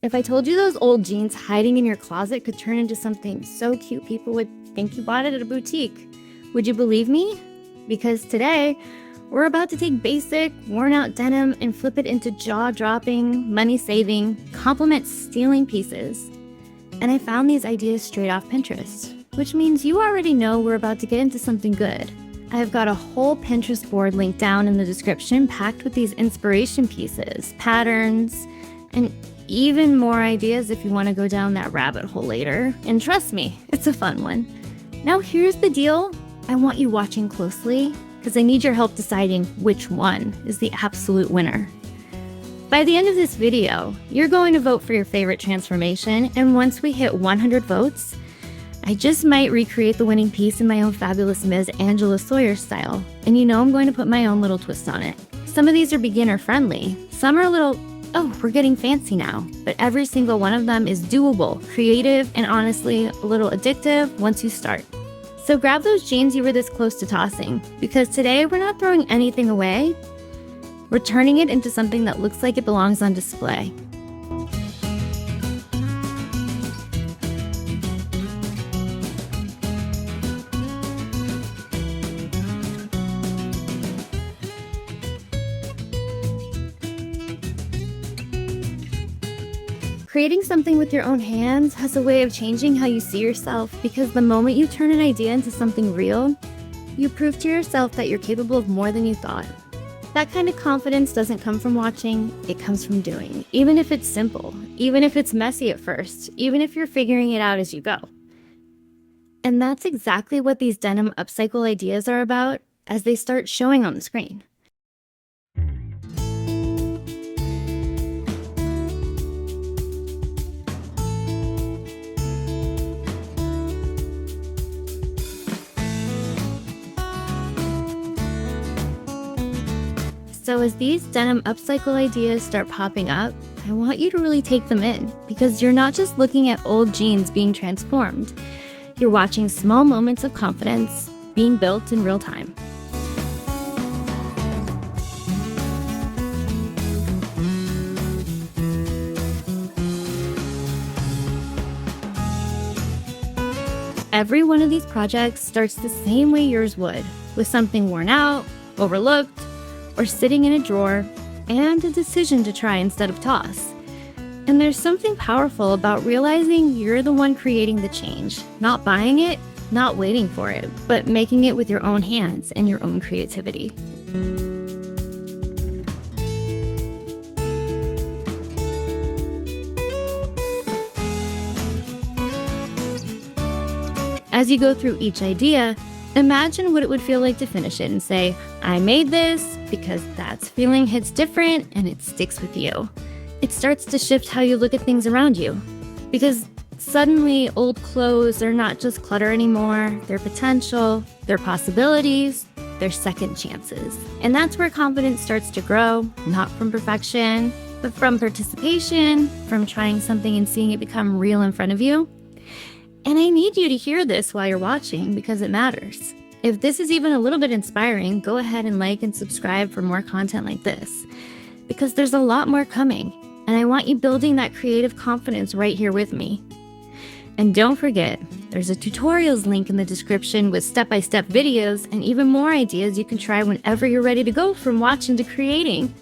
If I told you those old jeans hiding in your closet could turn into something so cute people would think you bought it at a boutique, would you believe me? Because today, we're about to take basic, worn-out denim and flip it into jaw-dropping, money-saving, compliment-stealing pieces. And I found these ideas straight off Pinterest, which means you already know we're about to get into something good. I've got a whole Pinterest board linked down in the description packed with these inspiration pieces, patterns, and even more ideas if you want to go down that rabbit hole later. And trust me, it's a fun one. Now here's the deal. I want you watching closely because I need your help deciding which one is the absolute winner. By the end of this video, you're going to vote for your favorite transformation, and once we hit 100 votes, I just might recreate the winning piece in my own fabulous Ms. Angela Sawyer style, and you know I'm going to put my own little twist on it. Some of these are beginner friendly, some are a little, oh, we're getting fancy now, but every single one of them is doable, creative, and honestly, a little addictive once you start. So grab those jeans you were this close to tossing, because today we're not throwing anything away, we're turning it into something that looks like it belongs on display. Creating something with your own hands has a way of changing how you see yourself, because the moment you turn an idea into something real, you prove to yourself that you're capable of more than you thought. That kind of confidence doesn't come from watching, it comes from doing. Even if it's simple, even if it's messy at first, even if you're figuring it out as you go. And that's exactly what these denim upcycle ideas are about as they start showing on the screen. So as these denim upcycle ideas start popping up, I want you to really take them in, because you're not just looking at old jeans being transformed. You're watching small moments of confidence being built in real time. Every one of these projects starts the same way yours would, with something worn out, overlooked, or sitting in a drawer, and a decision to try instead of toss. And there's something powerful about realizing you're the one creating the change, not buying it, not waiting for it, but making it with your own hands and your own creativity. As you go through each idea, imagine what it would feel like to finish it and say, I made this, because that feeling hits different and it sticks with you. It starts to shift how you look at things around you, because suddenly old clothes are not just clutter anymore, they're potential, they're possibilities, they're second chances. And that's where confidence starts to grow, not from perfection, but from participation, from trying something and seeing it become real in front of you. And I need you to hear this while you're watching, because it matters. If this is even a little bit inspiring, go ahead and like and subscribe for more content like this, because there's a lot more coming, and I want you building that creative confidence right here with me. And don't forget, there's a tutorials link in the description with step-by-step videos and even more ideas you can try whenever you're ready to go from watching to creating.